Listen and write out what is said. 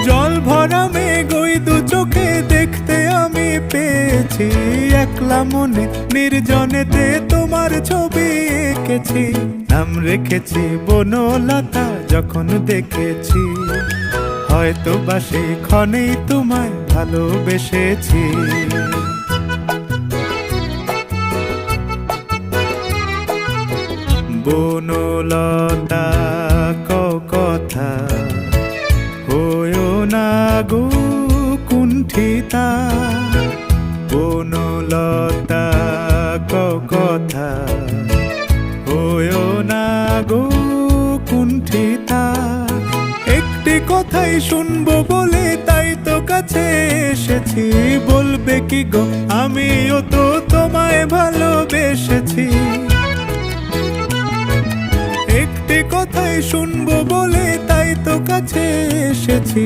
জল ভরা মেঘ ওই দু চোখে দেখতে আমি পেয়েছি, একলা মনে নির্জনেতে তোমার ছবি এঁকেছি। নাম রেখেছি বনলতা যখন দেখেছি, হয়তো বা সেই ক্ষণেই তোমায় ভালোবেসেছি। বনলতা কথা হয়ো না গো কুণ্ঠিতা, বনলতা কথা হয়ো না গো কুণ্ঠিতা। একটি কথাই শুনবো বলে তাই তো কাছে এসেছি, বলবে কি গো আমিও তো তোমায় ভালোবেসেছি। একটি কথাই শুনবো বলে তাই তো কাছে এসেছি,